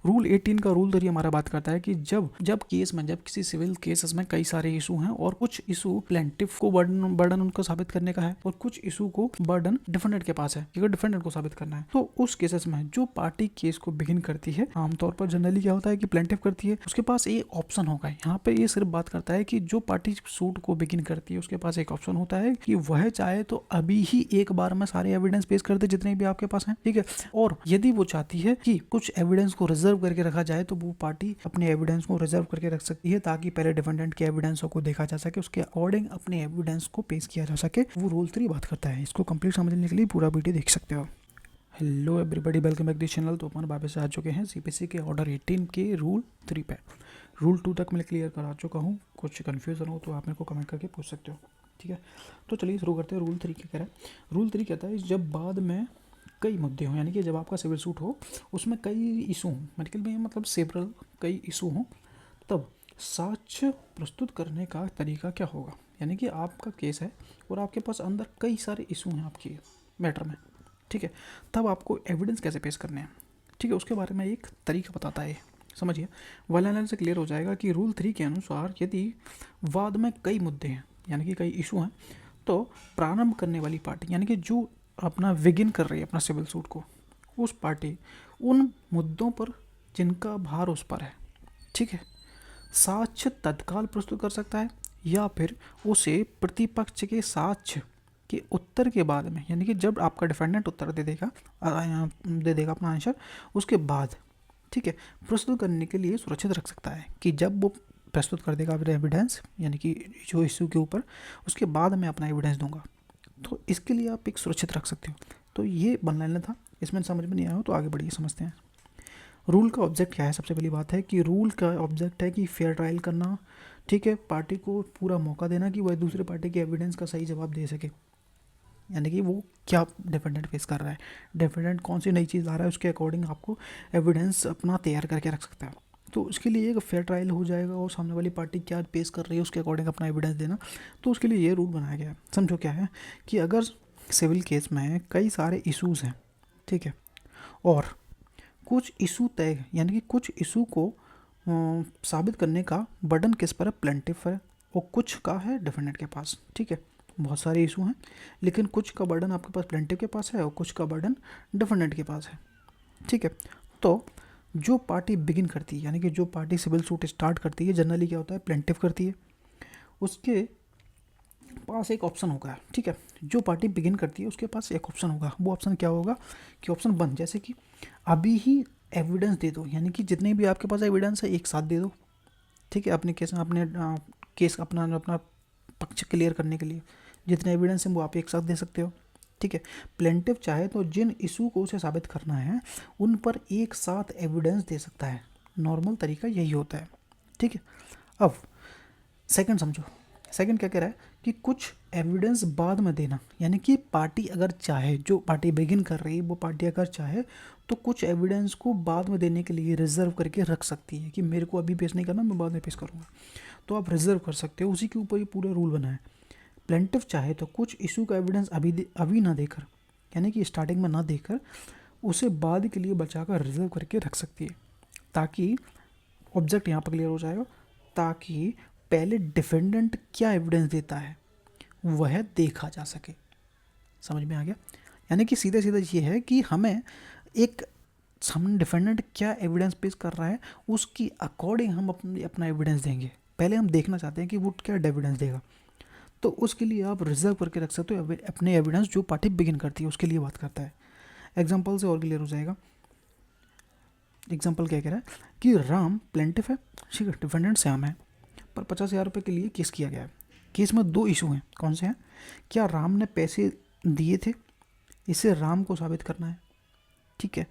Rule 18 का rule 3 हमारा बात करता है कि जब किसी सिविल केसेस में कई सारे इशू हैं और कुछ इशू प्लेंटिफ को बर्डन उनको साबित करने का है और कुछ इशू को बर्डन डिफेंडेंट के पास है, क्योंकि डिफेंडेंट को साबित करना है। तो उस केसेस में जो पार्टी केस को बिगिन करती है, आमतौर पर जनरली क्या होता है कि प्लेंटिफ करती है, उसके पास एक ऑप्शन होगा। यहाँ पे ये सिर्फ बात करता है कि जो पार्टी सूट को बिगिन करती है उसके पास एक ऑप्शन होता है कि वह चाहे तो अभी ही एक बार में सारे एविडेंस पेश कर दे जितने भी आपके पास हैं, ठीक है। और यदि वो चाहती है कि कुछ एविडेंस को रिजर्व करके रखा जाए तो वो पार्टी अपने एविडेंस को रिजर्व करके रख सकती है ताकि पहले डिफेंडेंट के एविडेंसों को देखा जा सके, उसके अकॉर्डिंग अपने एविडेंस को पेश किया जा सके। वो रूल 3 बात करता है। इसको कंप्लीट समझने के लिए पूरा वीडियो देख सकते हो। Hello everybody, welcome back this channel. तो अपन वापस से आ चुके हैं सीपीसी के ऑर्डर 18 के रूल 3 पे। रूल 2 तक मैं क्लियर करा चुका हूँ। कुछ कन्फ्यूजन हो तो आप मेरे को कमेंट करके पूछ सकते हो, ठीक है। तो चलिए शुरू करते हैं। रूल 3 क्या कह रहा है? रूल 3 कहता है जब बाद में कई मुद्दे हों, यानी कि जब आपका सिविल सूट हो उसमें कई इशू हों, मेडिकल में मतलब सेवरल कई इशू हों, तब साक्ष्य प्रस्तुत करने का तरीका क्या होगा। यानी कि आपका केस है और आपके पास अंदर कई सारे इशू हैं आपके मैटर में, ठीक है। तब आपको एविडेंस कैसे पेश करने हैं, ठीक है, उसके बारे में एक तरीका बताता है। समझिए, वाला से क्लियर हो जाएगा कि रूल 3 के अनुसार यदि वाद में कई मुद्दे हैं यानी कि कई इशू हैं, तो प्रारंभ करने वाली पार्टी यानी कि जो अपना विगिन कर रही है अपना सिविल सूट को, उस पार्टी उन मुद्दों पर जिनका भार उस पर है, ठीक है, साक्ष्य तत्काल प्रस्तुत कर सकता है या फिर उसे प्रतिपक्ष के साक्ष्य के उत्तर के बाद में, यानी कि जब आपका डिफेंडेंट उत्तर दे देगा अपना आंसर, उसके बाद, ठीक है, प्रस्तुत करने के लिए सुरक्षित रख सकता है कि जब वो प्रस्तुत कर देगा अपना एविडेंस यानी कि जो इशू के ऊपर, उसके बाद मैं अपना एविडेंस दूंगा। तो इसके लिए आप एक सुरक्षित रख सकते हो। तो ये बनलाइन था। इसमें समझ में नहीं आया हो तो आगे बढ़िए समझते हैं। रूल का ऑब्जेक्ट क्या है? सबसे पहली बात है कि रूल का ऑब्जेक्ट है कि फेयर ट्रायल करना, ठीक है, पार्टी को पूरा मौका देना कि वह दूसरे पार्टी के एविडेंस का सही जवाब दे सके। यानी कि वो क्या डिफेंडेंट फेस कर रहा है, डिफेंडेंट कौन सी नई चीज़ ला रहा है, उसके अकॉर्डिंग आपको एविडेंस अपना तैयार करके रख सकता है। तो उसके लिए एक फेयर ट्रायल हो जाएगा और सामने वाली पार्टी क्या पेश कर रही है उसके अकॉर्डिंग अपना एविडेंस देना। तो उसके लिए ये रूल बनाया गया है। समझो क्या है कि अगर सिविल केस में कई सारे इशूज़ हैं, ठीक है, और कुछ इशू तय यानी कि कुछ इशू को साबित करने का बर्डन किस पर है? प्लेंटिफ है, और कुछ का है डिफेंडेंट के पास, ठीक है। बहुत सारे इशू हैं लेकिन कुछ का बर्डन आपके पास प्लेंटिफ के पास है और कुछ का बर्डन डिफेंडेंट के पास है, ठीक है। तो जो पार्टी बिगिन करती है यानी कि जो पार्टी सिविल सूट स्टार्ट करती है, जनरली क्या होता है, प्लेंटिफ करती है। उसके पास एक ऑप्शन होगा, ठीक है। जो पार्टी बिगिन करती है उसके पास एक ऑप्शन होगा। वो ऑप्शन क्या होगा कि ऑप्शन 1, जैसे कि अभी ही एविडेंस दे दो, यानी कि जितने भी आपके पास एविडेंस है एक साथ दे दो, ठीक है। अपने केस अपना पक्ष क्लियर करने के लिए जितने एविडेंस हैं वो आप एक साथ दे सकते हो, ठीक है। प्लेंटिफ चाहे तो जिन इशू को उसे साबित करना है उन पर एक साथ एविडेंस दे सकता है। नॉर्मल तरीका यही होता है, ठीक है। अब सेकंड समझो, सेकंड क्या कह रहा है कि कुछ एविडेंस बाद में देना, यानी कि पार्टी अगर चाहे, जो पार्टी बिगिन कर रही है वो पार्टी अगर चाहे तो कुछ एविडेंस को बाद में देने के लिए रिजर्व करके रख सकती है कि मेरे को अभी पेश नहीं करना, मैं बाद में पेश करूँगा। तो आप रिजर्व कर सकते हो, उसी के ऊपर ये पूरा रूल बना है। प्लेंटिफ चाहे तो कुछ इशू का एविडेंस अभी ना देकर, यानी कि स्टार्टिंग में ना देकर, उसे बाद के लिए बचाकर रिजर्व करके रख सकती है, ताकि ऑब्जेक्ट यहाँ पर क्लियर हो जाएगा, ताकि पहले डिफेंडेंट क्या एविडेंस देता है वह देखा जा सके। समझ में आ गया? यानी कि सीधे सीधे ये है कि हमें एक सामने डिफेंडेंट क्या एविडेंस पेश कर रहा है उसकी अकॉर्डिंग हम अपना एविडेंस देंगे। पहले हम देखना चाहते हैं कि वो क्या एविडेंस देगा, तो उसके लिए आप रिजर्व करके रख सकते हो अपने एविडेंस। जो पार्टी बिगिन करती है उसके लिए बात करता है। एग्जाम्पल से और क्लियर हो जाएगा। एग्जाम्पल क्या कह रहा है कि राम प्लेंटिफ है, ठीक है, डिफेंडेंट श्याम है, पर 50,000 रुपये के लिए केस किया गया है। केस में 2 इशू हैं। कौन से हैं? क्या राम ने पैसे दिए थे, इसे राम को साबित करना है, ठीक है।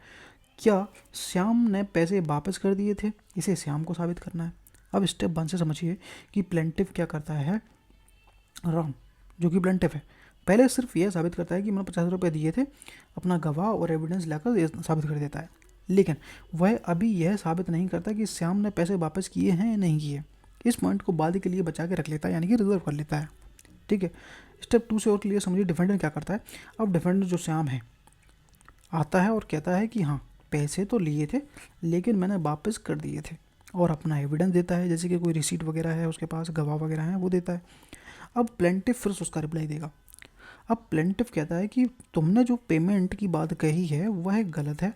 क्या श्याम ने पैसे वापस कर दिए थे, इसे श्याम को साबित करना है। अब स्टेप 1 से समझिए कि प्लेंटिफ क्या करता है। राम जो कि प्लेंटिफ है, पहले सिर्फ यह साबित करता है कि मैंने 50 रुपये दिए थे, अपना गवाह और एविडेंस लाकर ये साबित कर देता है। लेकिन वह अभी यह साबित नहीं करता कि श्याम ने पैसे वापस किए हैं या नहीं किए। इस पॉइंट को बाद के लिए बचा के रख लेता है, यानी कि रिजर्व कर लेता है, ठीक है। स्टेप 2 से और क्लियर समझिए। डिफेंडेंट क्या करता है? अब डिफेंडेंट जो श्याम है आता है और कहता है कि हाँ पैसे तो लिए थे लेकिन मैंने वापस कर दिए थे, और अपना एविडेंस देता है, जैसे कि कोई रिसीट वगैरह है उसके पास, गवाह वगैरह है वो देता है। अब प्लेंटिफ फिर से उसका रिप्लाई देगा। अब प्लेंटिफ कहता है कि तुमने जो पेमेंट की बात कही है वह गलत है,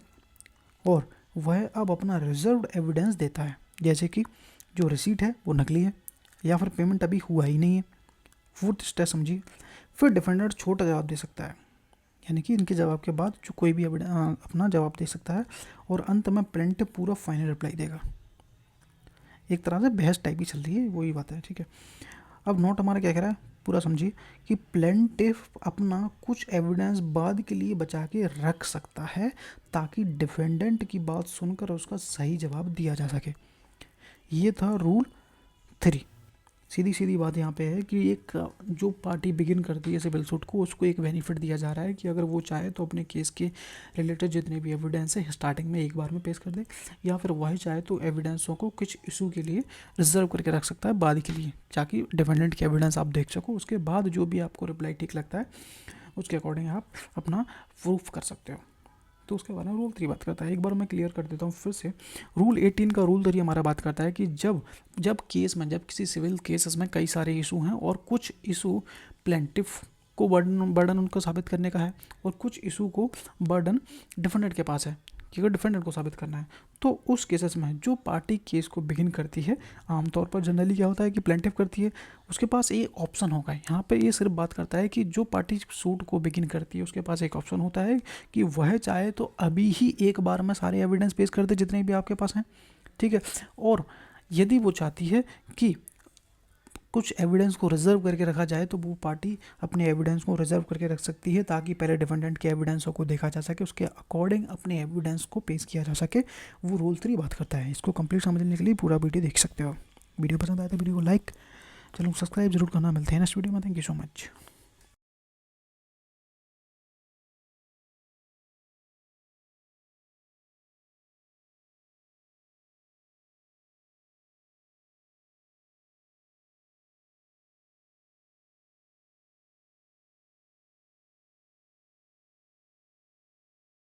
और वह अब अपना रिजर्व्ड एविडेंस देता है, जैसे कि जो रिसीट है वो नकली है या फिर पेमेंट अभी हुआ ही नहीं है। फोर्थ स्टेप समझिए। फिर डिफेंडेंट छोटा जवाब दे सकता है, यानी कि इनके जवाब के बाद जो कोई भी अपना जवाब दे सकता है, और अंत में प्लेंटिफ पूरा फाइनल रिप्लाई देगा। एक तरह से बहस टाइप की चल रही है, वही बात है, ठीक है। अब नोट हमारा क्या कह रहा है, पूरा समझिए कि प्लेंटिफ अपना कुछ एविडेंस बाद के लिए बचा के रख सकता है ताकि डिफेंडेंट की बात सुनकर उसका सही जवाब दिया जा सके। ये था रूल 3। सीधी सीधी बात यहाँ पे है कि एक जो पार्टी बिगिन करती है सिविल सूट को, उसको एक बेनिफिट दिया जा रहा है कि अगर वो चाहे तो अपने केस के रिलेटेड जितने भी एविडेंस है स्टार्टिंग में एक बार में पेश कर दे, या फिर वही चाहे तो एविडेंसों को कुछ इशू के लिए रिजर्व करके रख सकता है बाद के लिए, ताकि डिफेंडेंट के एविडेंस आप देख सको, उसके बाद जो भी आपको रिप्लाई ठीक लगता है उसके अकॉर्डिंग आप अपना प्रूफ कर सकते हो। तो उसके बारे में रूल 3 बात करता है। एक बार मैं क्लियर कर देता हूँ फिर से। रूल 18 का रूल 3 हमारा बात करता है कि जब केस में, जब किसी सिविल केसेस में कई सारे इशू हैं और कुछ इशू प्लेंटिफ को बर्डन उनको साबित करने का है और कुछ इशू को बर्डन डिफेंडेंट के पास है, क्योंकि डिफेंडेंट को साबित करना है, तो उस केसेस में जो पार्टी केस को बिगिन करती है, आमतौर पर जनरली क्या होता है कि प्लेंटिफ करती है, उसके पास एक ऑप्शन होगा। यहाँ पे ये सिर्फ बात करता है कि जो पार्टी सूट को बिगिन करती है उसके पास एक ऑप्शन होता है कि वह चाहे तो अभी ही एक बार में सारे एविडेंस पेश कर दे जितने भी आपके पास हैं, ठीक है। और यदि वो चाहती है कि कुछ एविडेंस को रिजर्व करके रखा जाए तो वो पार्टी अपने एविडेंस को रिजर्व करके रख सकती है ताकि पहले डिफेंडेंट के एविडेंसों को देखा जा सके, उसके अकॉर्डिंग अपने एविडेंस को पेश किया जा सके। वो रूल 3 बात करता है। इसको कंप्लीट समझने के लिए पूरा वीडियो देख सकते हो। वीडियो पसंद आया तो वीडियो को लाइक, चलो सब्सक्राइब जरूर करना। मिलते हैं नेक्स्ट वीडियो में। Thank you so much.